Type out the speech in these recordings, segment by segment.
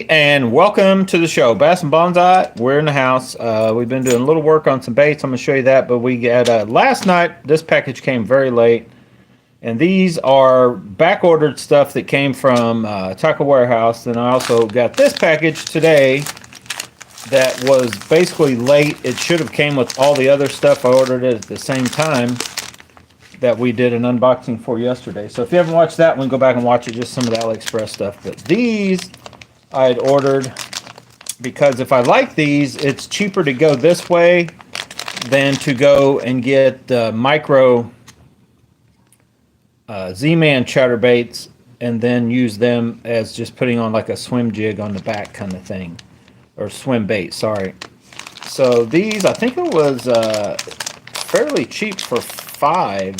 And welcome to the show. Bass and Bonsai, we're in the house. We've been doing a little work on some baits. I'm going to show you that. But we got last night, this package came very late. And these are back ordered stuff that came from Tacklewarehouse. And I also got this package today that was basically late. It should have came with all the other stuff. I ordered it at the same time that we did an unboxing for yesterday. So if you haven't watched that one, go back and watch it. Just some of the AliExpress stuff. But these I had ordered because if I like these, it's cheaper to go this way than to go and get the micro Z-Man chatterbaits and then use them as just putting on like a swim jig on the back kind of thing. Or swim bait, sorry. So these, I think it was fairly cheap for 5.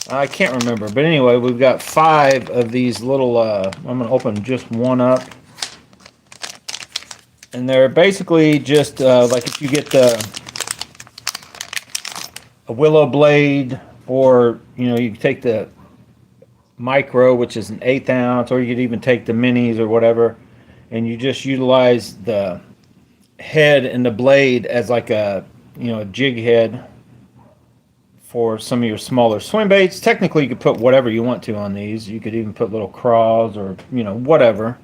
I can't remember, but anyway, we've got 5 of these little, I'm going to open just one up. And they're basically just like if you get a willow blade, or, you know, you can take the micro, which is an 1/8 ounce, or you could even take the minis or whatever, and you just utilize the head and the blade as like a, you know, a jig head for some of your smaller swim baits. Technically, you could put whatever you want to on these. You could even put little craws or, you know, whatever.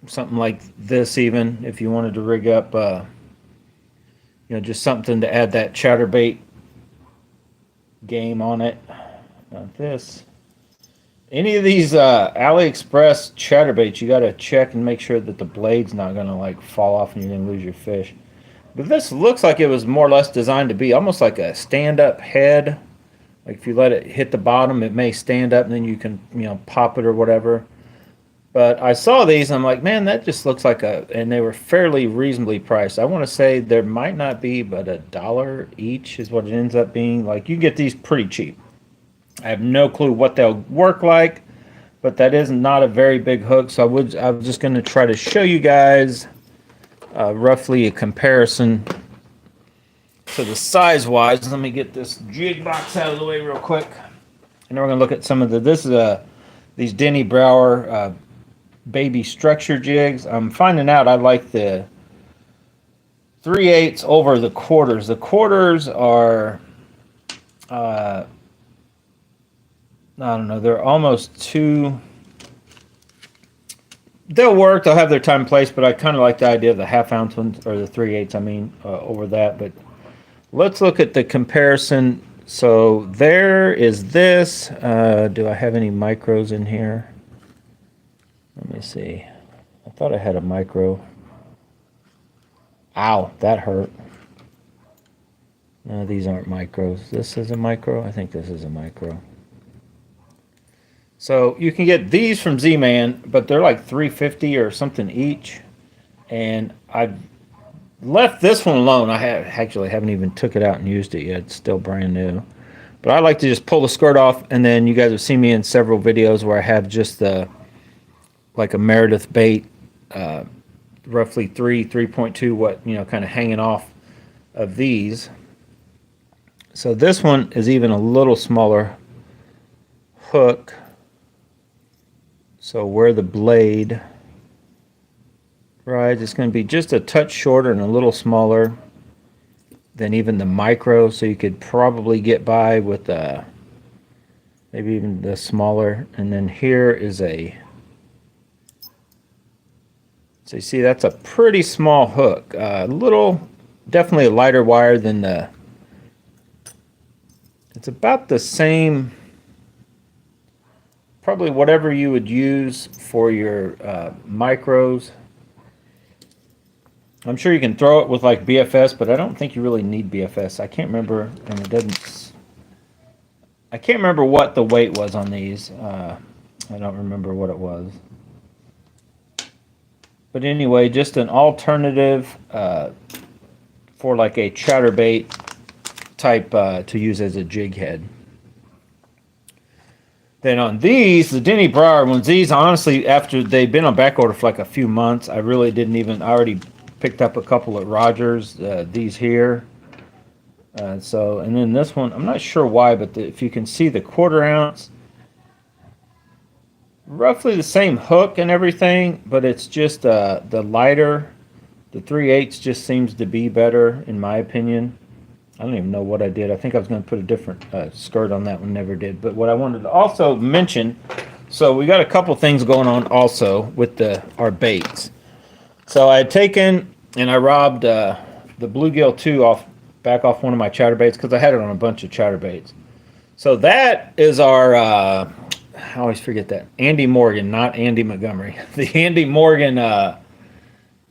Something like this, even if you wanted to rig up, you know, just something to add that chatterbait game on it. Not this. Any of these AliExpress chatterbaits, you got to check and make sure that the blade's not going to like fall off and you're going to lose your fish. But this looks like it was more or less designed to be almost like a stand-up head. Like if you let it hit the bottom, it may stand up and then you can, you know, pop it or whatever. But I saw these and I'm like, man, that just looks like and they were fairly reasonably priced. I want to say there might not be, but $1 each is what it ends up being. Like you can get these pretty cheap. I have no clue what they'll work like, but that is not a very big hook. So I was just going to try to show you guys roughly a comparison to the size-wise. Let me get this jig box out of the way real quick. And then we're going to look at some of these Denny Brauer baby structure jigs. I'm finding out I like the 3/8 over the quarters. The quarters are, I don't know, they're almost too... They'll work. They'll have their time and place, but I kind of like the idea of the 1/2 ounce ones, or the 3/8. I mean, over that. But let's look at the comparison. So there is this. Do I have any micros in here? Let me see. I thought I had a micro. Ow, that hurt. No, these aren't micros. This is a micro. I think this is a micro. So you can get these from Z-Man, but they're like $3.50 or something each. And I've left this one alone. I actually haven't even took it out and used it yet. It's still brand new. But I like to just pull the skirt off, and then you guys have seen me in several videos where I have just like a Meredith bait, roughly 3.2, what, you know, kind of hanging off of these. So this one is even a little smaller hook. So where the blade rides, it's going to be just a touch shorter and a little smaller than even the micro. So you could probably get by with maybe even the smaller. And then here is a... So you see, that's a pretty small hook. Definitely a lighter wire than the... It's about the same... Probably whatever you would use for your micros. I'm sure you can throw it with like BFS, but I don't think you really need BFS. I can't remember, and it doesn't... I can't remember what the weight was on these. I don't remember what it was. But anyway, just an alternative for like a chatterbait type to use as a jig head. Then on these, the Denny Brauer ones, these honestly, after they've been on back order for like a few months, I really didn't even... I already picked up a couple at Rogers, these here. And then this one, I'm not sure why, but if you can see the 1/4 ounce, roughly the same hook and everything, but it's just the lighter. The 3/8 just seems to be better in my opinion. I don't even know what I did. I think I was going to put a different skirt on that one, never did. But what I wanted to also mention, so we got a couple things going on also with our baits. So I had taken and I robbed the bluegill 2 back off one of my chatterbaits because I had it on a bunch of chatterbaits. So that is our, I always forget that, Andy Morgan, not Andy Montgomery. The Andy Morgan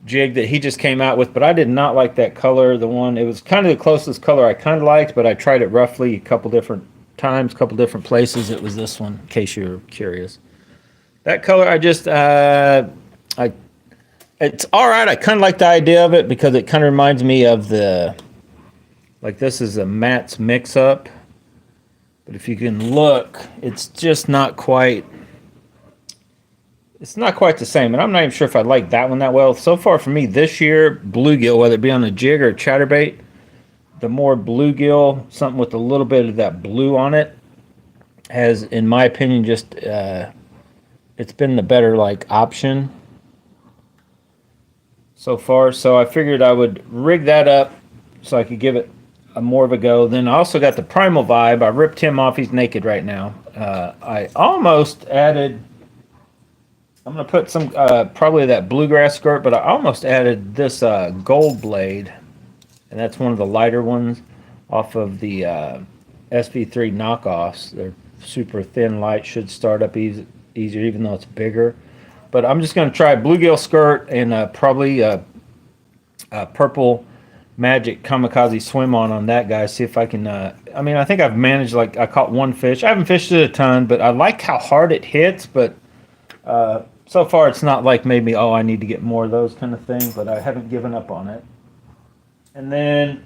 jig that he just came out with, but I did not like that color. The one, it was kind of the closest color I kind of liked, but I tried it roughly a couple different times, a couple different places. It was this one, in case you're curious. That color, it's all right. I kind of like the idea of it because it kind of reminds me of like this is a Matt's mix-up. But if you can look, it's just not quite, it's not quite the same. And I'm not even sure if I like that one that well. So far for me this year, bluegill, whether it be on a jig or a chatterbait, the more bluegill, something with a little bit of that blue on it, has, in my opinion, just, it's been the better like option so far. So I figured I would rig that up so I could give it more of a go. Then I also got the Primal Vibe. I ripped him off. He's naked right now. I almost added, I'm going to put some, probably that bluegrass skirt, but I almost added this gold blade, and that's one of the lighter ones off of the SV3 knockoffs. They're super thin, light, should start up easier, even though it's bigger. But I'm just going to try a bluegill skirt and probably a purple Magic Kamikaze swim on that guy. See if I can, I mean, I think I've managed, like, I caught one fish. I haven't fished it a ton, but I like how hard it hits, but so far it's not like maybe, oh, I need to get more of those kind of things, but I haven't given up on it. And then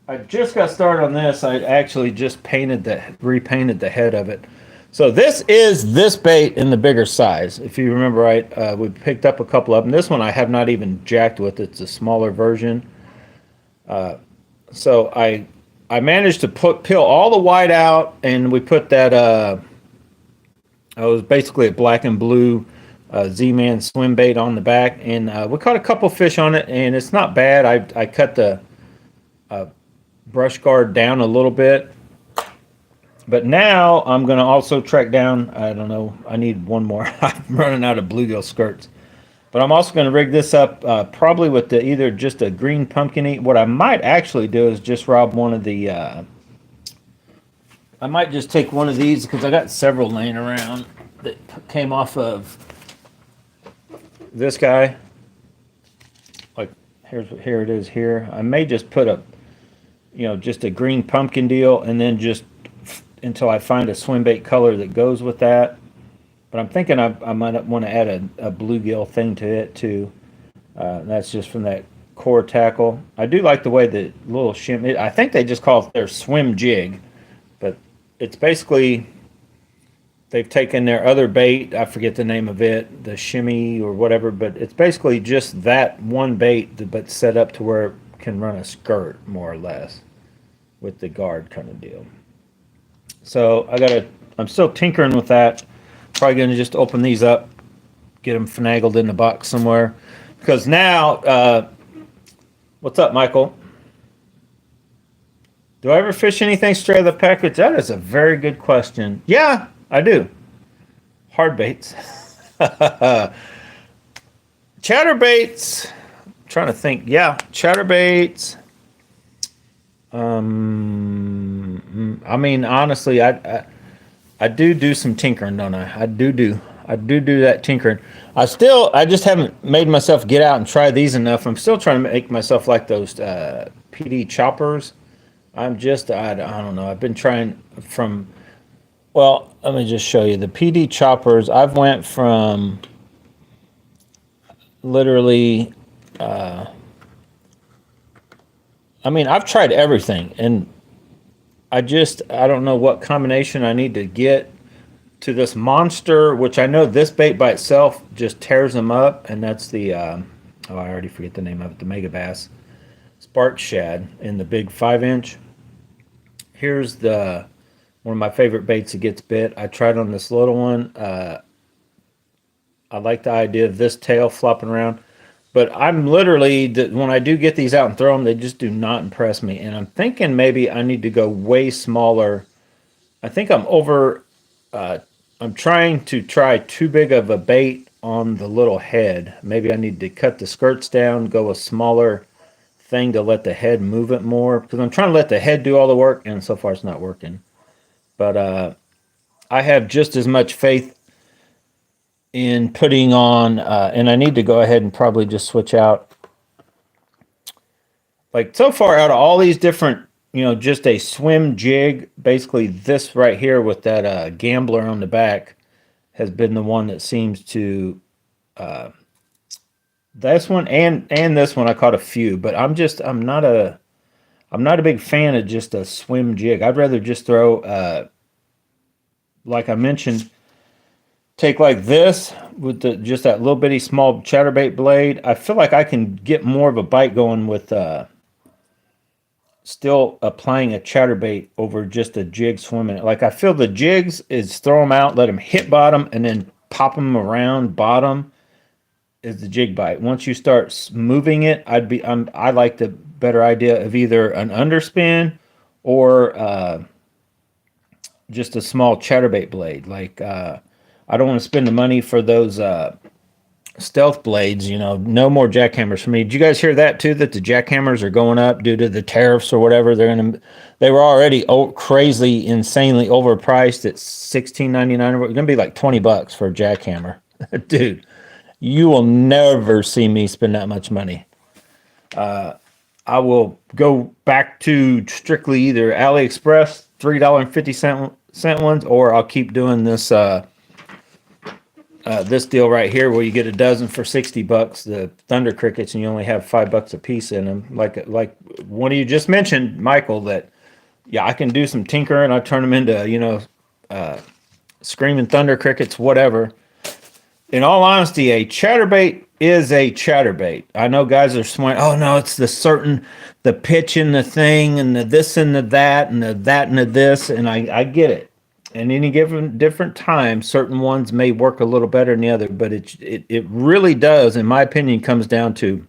I just got started on this. I actually just repainted the head of it. So this is this bait in the bigger size. If you remember right, we picked up a couple of them. This one I have not even jacked with. It's a smaller version. So I managed to peel all the white out, and we put that, it was basically a black and blue Z-Man swim bait on the back, and we caught a couple fish on it, and it's not bad. I cut the brush guard down a little bit. But now I'm going to also track down, I don't know, I need one more. I'm running out of bluegill skirts. But I'm also going to rig this up probably with either just a green pumpkin. What I might actually do is just rob one of the, I might just take one of these because I got several laying around that came off of this guy. Like, here it is here. I may just put just a green pumpkin deal, and then just until I find a swim bait color that goes with that. But I'm thinking I might want to add a bluegill thing to it too. That's just from that core tackle. I do like the way the little shimmy, I think they just call it their swim jig, but it's basically, they've taken their other bait, I forget the name of it, the shimmy or whatever, but it's basically just that one bait, but set up to where it can run a skirt more or less with the guard kind of deal. So I'm still tinkering with that. Probably going to just open these up, get them finagled in the box somewhere. Because now, what's up, Michael? Do I ever fish anything straight out of the package? That is a very good question. Yeah, I do. Hard baits. Chatterbaits. I'm trying to think. Yeah, chatterbaits. I mean, honestly, I do some tinkering, don't I? I do that tinkering. I just haven't made myself get out and try these enough. I'm still trying to make myself like those PD choppers. I don't know. I've been trying well, let me just show you. The PD choppers, I've went from literally, I mean, I've tried everything, and I don't know what combination I need to get to this monster, which I know this bait by itself just tears them up, and that's the, I already forget the name of it, the Mega Bass Spark Shad in the big 5-inch. Here's one of my favorite baits that gets bit. I tried on this little one, I like the idea of this tail flopping around. But I'm literally, when I do get these out and throw them, they just do not impress me. And I'm thinking maybe I need to go way smaller. I think I'm trying to try too big of a bait on the little head. Maybe I need to cut the skirts down, go a smaller thing to let the head move it more. Because I'm trying to let the head do all the work, and so far it's not working. But I have just as much faith in putting on, and I need to go ahead and probably just switch out. Like so far out of all these different, just a swim jig, basically this right here with that gambler on the back has been the one that seems to, this one and this one I caught a few, but I'm not a big fan of just a swim jig. I'd rather just throw, like I mentioned, take like this with just that little bitty small chatterbait blade. I feel like I can get more of a bite going with still applying a chatterbait over just a jig swimming. Like I feel the jigs is throw them out, let them hit bottom, and then pop them around bottom is the jig bite. Once you start moving it, I like the better idea of either an underspin or just a small chatterbait blade. Like I don't want to spend the money for those stealth blades. No more jackhammers for me. Did you guys hear that too? That the jackhammers are going up due to the tariffs or whatever. They were already crazy, insanely overpriced at $16.99. It's gonna be like $20 for a jackhammer, dude. You will never see me spend that much money. I will go back to strictly either AliExpress $3.50 ones, or I'll keep doing this. This deal right here where you get a dozen for $60, the Thunder Crickets, and you only have $5 a piece in them. Like one of you just mentioned, Michael, that yeah, I can do some tinkering. I turn them into screaming Thunder Crickets, whatever. In all honesty, a chatterbait is a chatterbait. I know guys are swearing, oh no, it's the pitch and the thing and the this and the that and the that and the this, and I get it. And any given different time, certain ones may work a little better than the other, but it really does, in my opinion, comes down to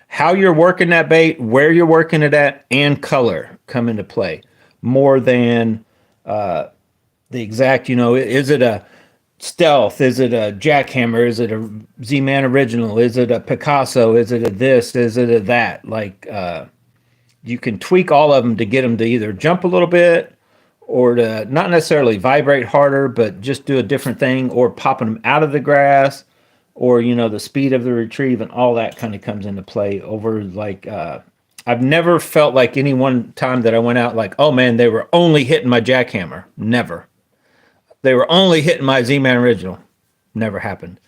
how you're working that bait, where you're working it at, and color come into play more than the exact. Is it a stealth? Is it a jackhammer? Is it a Z-Man original? Is it a Picasso? Is it a this? Is it a that? Like you can tweak all of them to get them to either jump a little bit or to not necessarily vibrate harder, but just do a different thing, or popping them out of the grass, or the speed of the retrieve, and all that kind of comes into play over like I've never felt like any one time that I went out like, oh man, they were only hitting my jackhammer. Never. They were only hitting my Z-Man original. Never happened.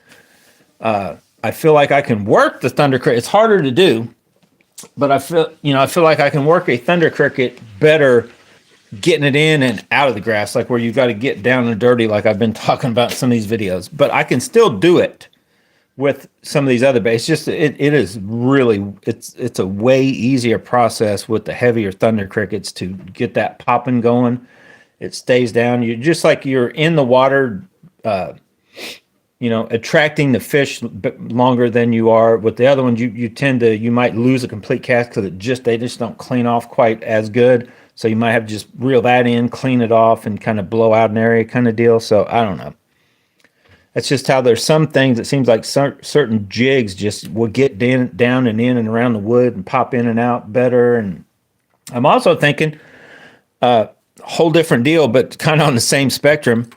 I feel like I can work the Thunder Cricket. It's harder to do, but I feel like I can work a Thunder Cricket better getting it in and out of the grass, like where you've got to get down and dirty, like I've been talking about in some of these videos. But I can still do it with some of these other baits. Just it is really it's a way easier process with the heavier Thunder Crickets to get that popping going. It stays down. You just like you're in the water, attracting the fish longer than you are with the other ones. You might lose a complete cast because they just don't clean off quite as good. So you might have to just reel that in, clean it off, and kind of blow out an area kind of deal. So I don't know. That's just how there's some things. It seems like certain jigs just will get down and in and around the wood and pop in and out better. And I'm also thinking whole different deal, but kind of on the same spectrum.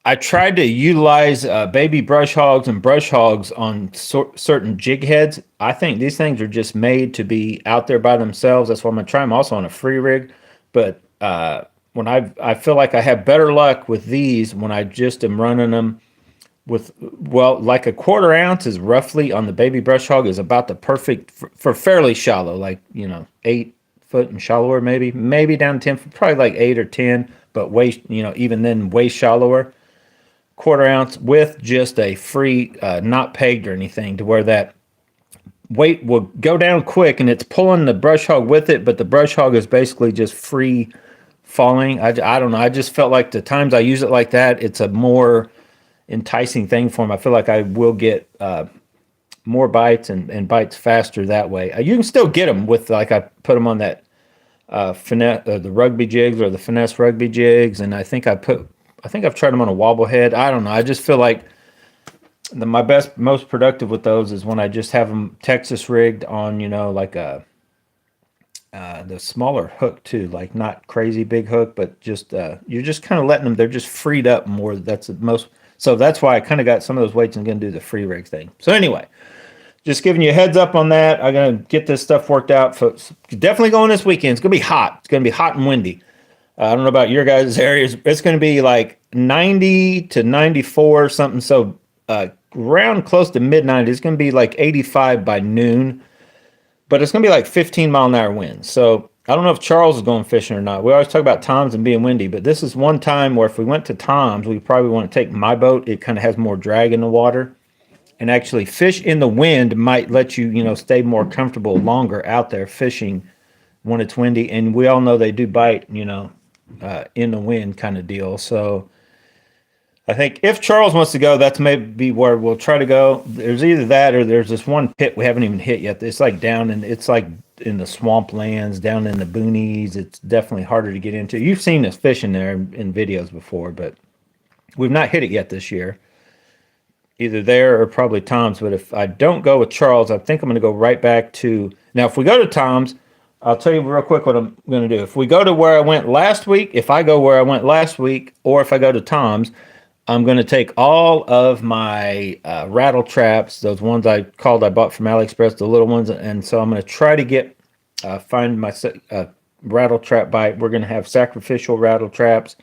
I tried to utilize baby brush hogs and brush hogs on certain jig heads. I think these things are just made to be out there by themselves. That's why I'm gonna try them also on a free rig. But when I feel like I have better luck with these when I just am running them with, well, like a 1/4 ounce is roughly on the baby brush hog is about the perfect for fairly shallow, like 8 foot and shallower, maybe down to 10, probably like 8 or 10, but way even then way shallower. 1/4 ounce with just a free, not pegged or anything, to where that weight will go down quick and it's pulling the brush hog with it, but the brush hog is basically just free falling. I don't know. I just felt like the times I use it like that, enticing thing for them. I feel like I will get more bites and bites faster that way. You can still get them with, like, I put them on that finesse, the rugby jigs or the finesse rugby jigs, and I think I've tried them on a wobble head. I don't know. I just feel like my most productive with those is when I just have them Texas rigged on, like the smaller hook too, like not crazy big hook, but just you're just kind of letting them. They're just freed up more. That's the most. So that's why I kind of got some of those weights and going to do the free rig thing. So anyway, just giving you a heads up on that. I'm going to get this stuff worked out. Folks, definitely going this weekend. It's going to be hot. It's going to be hot and windy. I don't know about your guys' areas. It's going to be like 90 to 94 or something. So around close to mid-90s. It's going to be like 85 by noon. But it's going to be like 15-mile-an-hour winds. So I don't know if Charles is going fishing or not. We always talk about Tom's and being windy. But this is one time where if we went to Tom's, we probably want to take my boat. It kind of has more drag in the water. And actually fish in the wind might let you, stay more comfortable longer out there fishing when it's windy. And we all know they do bite, in the wind kind of deal. So I think if Charles wants to go, that's maybe where we'll try to go. There's either that or there's this one pit we haven't even hit yet. It's like it's like in the swamp lands, down in the boonies. It's definitely harder to get into. You've seen us fishing there in videos before, but we've not hit it yet this year. Either there or probably Tom's. But if I don't go with Charles, I think I'm going to go right back to... Now, if we go to Tom's, I'll tell you real quick what I'm going to do. If we go to where I went last week, or if I go to Tom's, I'm going to take all of my rattle traps, those ones I bought from AliExpress, the little ones, and so I'm going to try to find my rattle trap bite. We're going to have sacrificial rattle traps,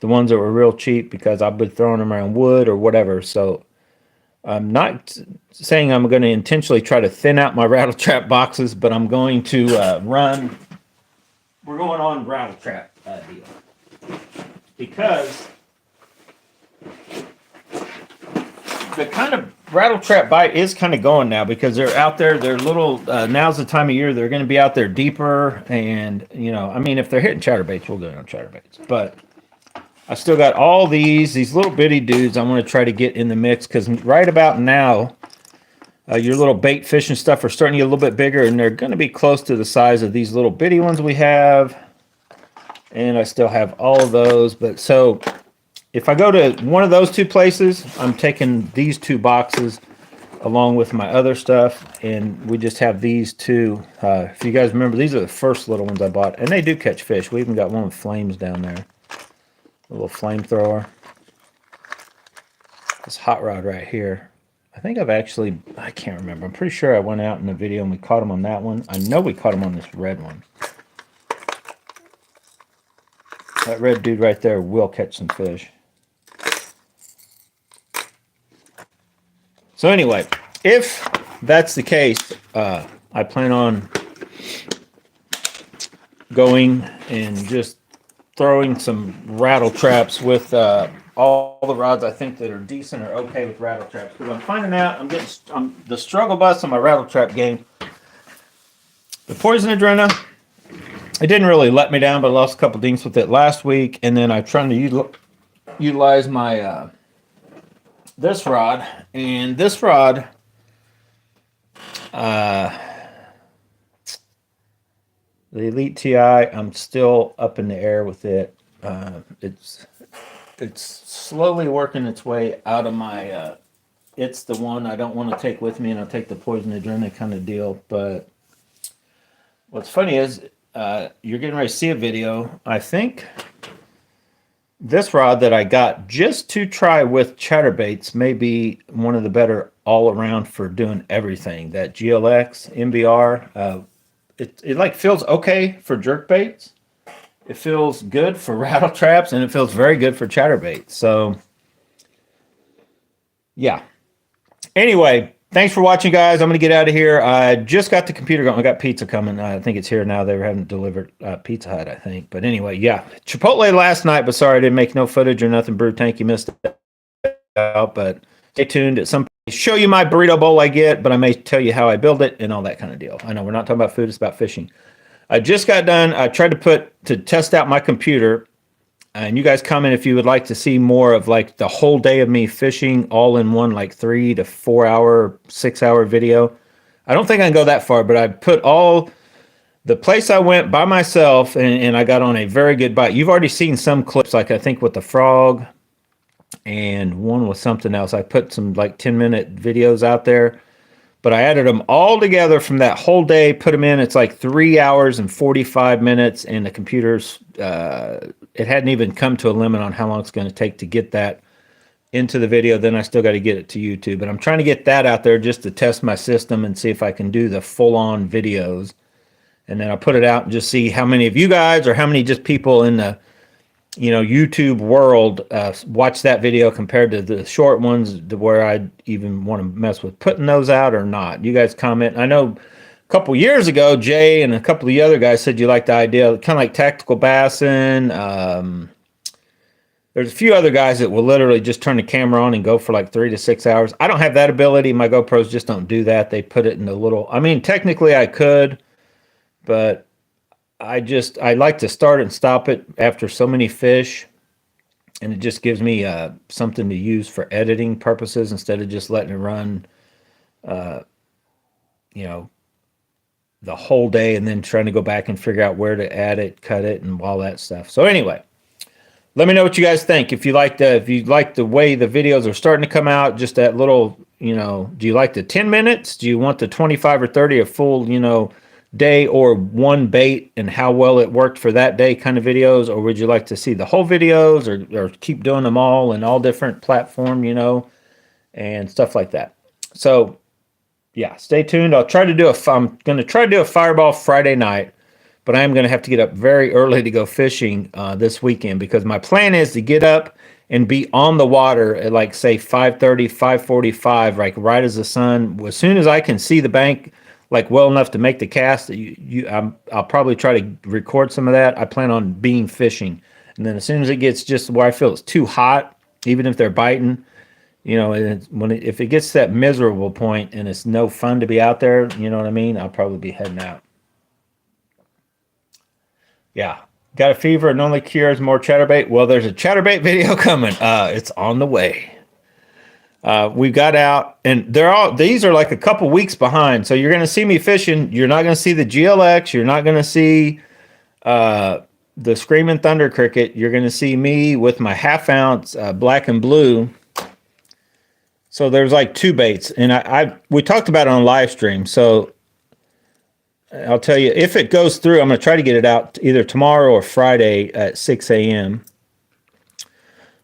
the ones that were real cheap because I've been throwing them around wood or whatever. So I'm not saying I'm going to intentionally try to thin out my rattle trap boxes, but I'm going to we're going on rattle trap deal because the kind of rattle trap bite is kind of going now because they're out there. They're little. Now's the time of year they're going to be out there deeper, and if they're hitting chatterbaits, we'll go on chatterbaits. But I still got all these little bitty dudes. I want to try to get in the mix because right about now, your little bait fish and stuff are starting to get a little bit bigger, and they're going to be close to the size of these little bitty ones we have. And I still have all of those, but so. If I go to one of those two places, I'm taking these two boxes along with my other stuff, and we just have these two. If you guys remember, these are the first little ones I bought, and they do catch fish. We even got one with flames down there, a little flamethrower. This hot rod right here. I think I can't remember. I'm pretty sure I went out in the video and we caught them on that one. I know we caught them on this red one. That red dude right there will catch some fish. So anyway, if that's the case, I plan on going and just throwing some rattle traps with all the rods I think that are decent or okay with rattle traps. Because I'm finding out I'm the struggle bus on my rattle trap game. The Poison Adrena, it didn't really let me down, but I lost a couple dinks with it last week. And then I'm trying to utilize my... this rod, and this rod, the Elite TI, I'm still up in the air with it. It's slowly working its way out of my, it's the one I don't want to take with me, and I'll take the Poison Adrenaline kind of deal. But what's funny is you're getting ready to see a video, I think. This rod that I got just to try with chatterbaits may be one of the better all around for doing everything. That GLX MBR, it like feels okay for jerkbaits. It feels good for rattle traps, and it feels very good for chatterbaits. So, yeah. Anyway, thanks for watching, guys. I'm going to get out of here. I just got the computer going. I got pizza coming. I think it's here now. They were having delivered Pizza Hut, I think. But anyway, yeah. Chipotle last night, but sorry I didn't make no footage or nothing. Brew Tank, you missed it out. But stay tuned. At some point, show you my burrito bowl I get, but I may tell you how I build it and all that kind of deal. I know we're not talking about food. It's about fishing. I just got done. I tried to test out my computer. And you guys comment if you would like to see more of like the whole day of me fishing all in one, like 3 to 4 hour, 6 hour video. I don't think I can go that far, but I put all the place I went by myself, and I got on a very good bite. You've already seen some clips, like I think with the frog and one with something else. I put some like 10-minute videos out there, but I added them all together from that whole day, put them in. It's like 3 hours and 45 minutes, and the computer's, it hadn't even come to a limit on how long it's going to take to get that into the video. Then I still got to get it to YouTube, but I'm trying to get that out there just to test my system and see if I can do the full-on videos. And then I'll put it out and just see how many of you guys or how many just people in the YouTube world watch that video compared to the short ones, to where I'd even want to mess with putting those out or not. You guys comment. I know a couple years ago, Jay and a couple of the other guys said you liked the idea, kind of like tactical bassing. There's a few other guys that will literally just turn the camera on and go for like 3 to 6 hours. I don't have that ability. My GoPros just don't do that. They put it in a little, I mean, technically I could, but I like to start and stop it after so many fish, and it just gives me something to use for editing purposes instead of just letting it run, you know, the whole day and then trying to go back and figure out where to add it, cut it, and all that stuff. So anyway, let me know what you guys think. If you like the way the videos are starting to come out, just that little, do you like the 10 minutes? Do you want the 25 or 30, a full, day or one bait and how well it worked for that day kind of videos? Or would you like to see the whole videos, or keep doing them all in all different platform, and stuff like that? So yeah, stay tuned. I'm going to try to do a Fireball Friday night, but I am going to have to get up very early to go fishing this weekend, because my plan is to get up and be on the water at like say 5:30, 5:45, like right as the sun, as soon as I can see the bank, like well enough to make the cast. I'll probably try to record some of that. I plan on being fishing, and then as soon as it gets just where I feel it's too hot, even if they're biting, if it gets to that miserable point and it's no fun to be out there, you know what I mean, I'll probably be heading out. Yeah. Got a fever and only cures more chatterbait? Well, there's a chatterbait video coming. It's on the way. We got out, and these are like a couple weeks behind. So you're going to see me fishing. You're not going to see the GLX. You're not going to see the Screaming Thunder Cricket. You're going to see me with my half-ounce black and blue. So there's like two baits, and we talked about it on live stream. So I'll tell you, if it goes through, I'm going to try to get it out either tomorrow or Friday at 6 a.m.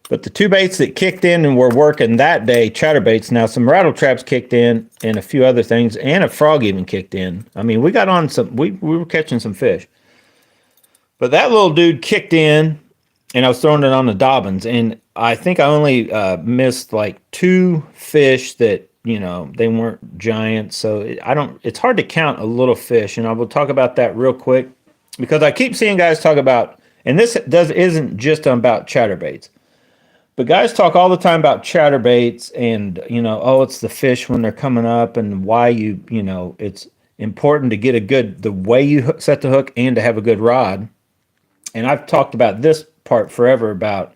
But the two baits that kicked in and were working that day, chatterbaits. Now some rattle traps kicked in and a few other things, and a frog even kicked in. I mean, we got on some, we were catching some fish. But that little dude kicked in, and I was throwing it on the Dobbins, and I think I only missed like 2 fish that, they weren't giant. So it's hard to count a little fish, and I will talk about that real quick, because I keep seeing guys talk about, and this isn't just about chatterbaits, but guys talk all the time about chatterbaits and, it's the fish when they're coming up, and why it's important to get the way you set the hook and to have a good rod. And I've talked about this part forever about,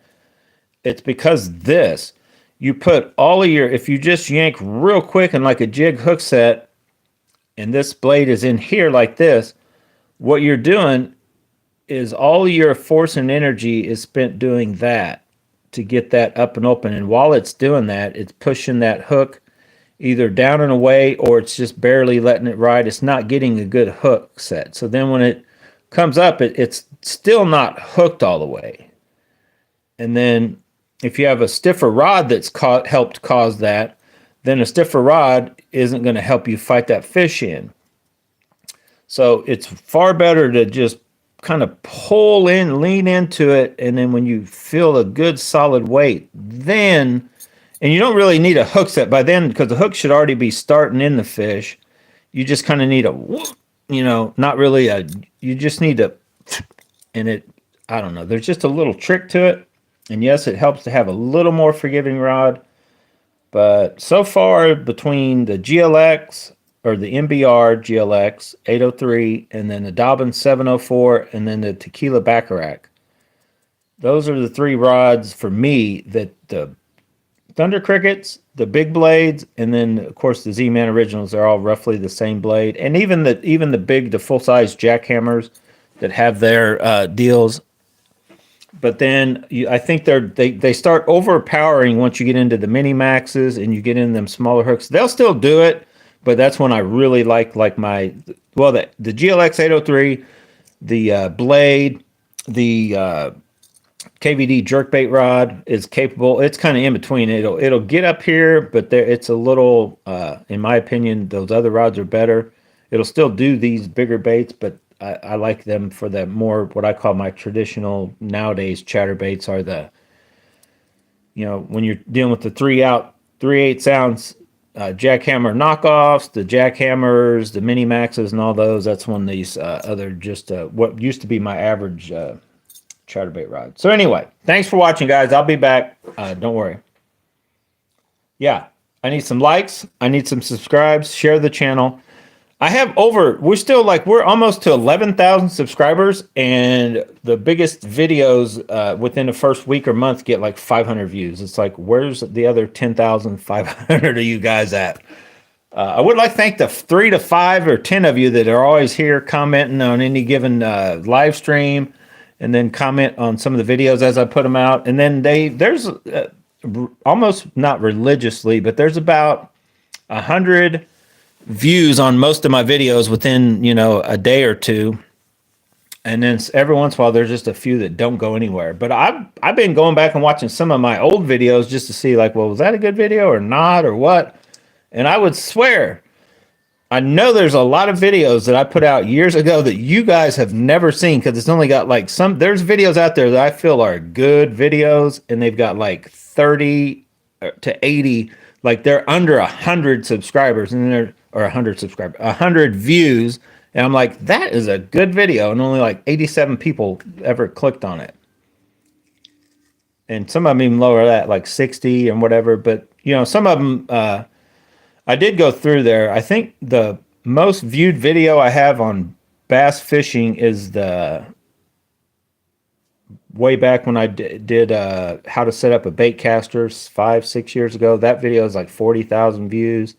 it's because you put all of if you just yank real quick and like a jig hook set, and this blade is in here like this, what you're doing is all your force and energy is spent doing that to get that up and open. And while it's doing that, it's pushing that hook either down and away, or it's just barely letting it ride. It's not getting a good hook set. So then when it comes up, it's still not hooked all the way. And then if you have a stiffer rod that's helped cause that, then a stiffer rod isn't going to help you fight that fish in. So it's far better to just kind of pull in, lean into it, and then when you feel a good solid weight, then, and you don't really need a hook set by then, because the hook should already be starting in the fish. You just kind of need not really you just need to, and I don't know, there's just a little trick to it. And yes, it helps to have a little more forgiving rod. But so far, between the GLX, or the MBR GLX 803, and then the Dobbins 704, and then the Tequila Baccarat, those are the three rods for me, that the Thunder Crickets, the big blades, and then of course the Z-Man Originals are all roughly the same blade. And even the full size jackhammers that have their deals. But then I think they start overpowering once you get into the mini maxes and you get in them smaller hooks. They'll still do it, but that's when I really like my, well, the GLX 803, the blade, the KVD jerkbait rod is capable. It's kind of in between. It'll get up here, but it's a little, in my opinion, those other rods are better. It'll still do these bigger baits, but I like them for the more, what I call my traditional nowadays chatterbaits are the, when you're dealing with the 3/8 ounce jackhammer knockoffs, the jackhammers, the mini maxes, and all those. That's when these other just what used to be my average chatterbait rod. So anyway, thanks for watching, guys. I'll be back. Don't worry. Yeah, I need some likes. I need some subscribes. Share the channel. We're almost to 11,000 subscribers, and the biggest videos within the first week or month get like 500 views. It's like, where's the other 10,500 of you guys at? I would like to thank the 3 to 5 or 10 of you that are always here commenting on any given live stream, and then comment on some of the videos as I put them out. And then there's almost not religiously, but there's about 100 views on most of my videos within, a day or two. And then every once in a while, there's just a few that don't go anywhere. But I've been going back and watching some of my old videos just to see, like, well, was that a good video or not, or what? And I would swear, I know there's a lot of videos that I put out years ago that you guys have never seen, because it's only got like there's videos out there that I feel are good videos, and they've got like 30 to 80, like they're under 100 subscribers, and they're, or 100 views. And I'm like, that is a good video. And only like 87 people ever clicked on it. And some of them even lower that, like 60 and whatever. But, some of them, I did go through there. I think the most viewed video I have on bass fishing is the way back when I did how to set up a bait caster 5-6 years ago. That video is like 40,000 views.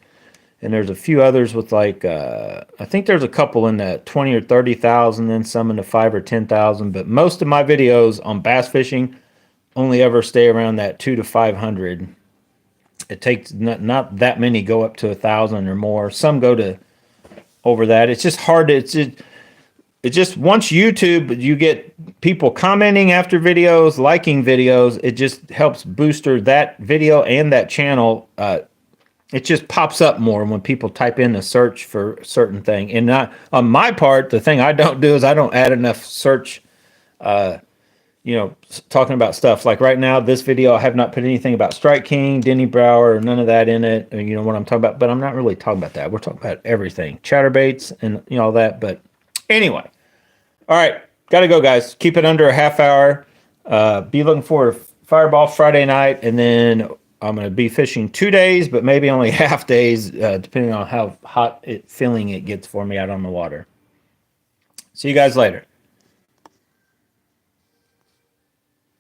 And there's a few others with like, I think there's a couple in the 20 or 30,000, then some in the 5 or 10,000. But most of my videos on bass fishing only ever stay around that 200 to 500. It takes not that many go up to 1,000 or more. Some go to over that. It's just hard to, it's just once YouTube, you get people commenting after videos, liking videos. It just helps booster that video and that channel. It just pops up more when people type in a search for a certain thing. And on my part, the thing I don't do is I don't add enough search, talking about stuff. Like right now, this video, I have not put anything about Strike King, Denny Brower, or none of that in it. And you know what I'm talking about, but I'm not really talking about that. We're talking about everything. Chatterbaits and all that. But anyway, all right, got to go, guys. Keep it under a half hour. Be looking for Fireball Friday night, and then I'm going to be fishing 2 days, but maybe only half days, depending on how hot feeling it gets for me out on the water. See you guys later.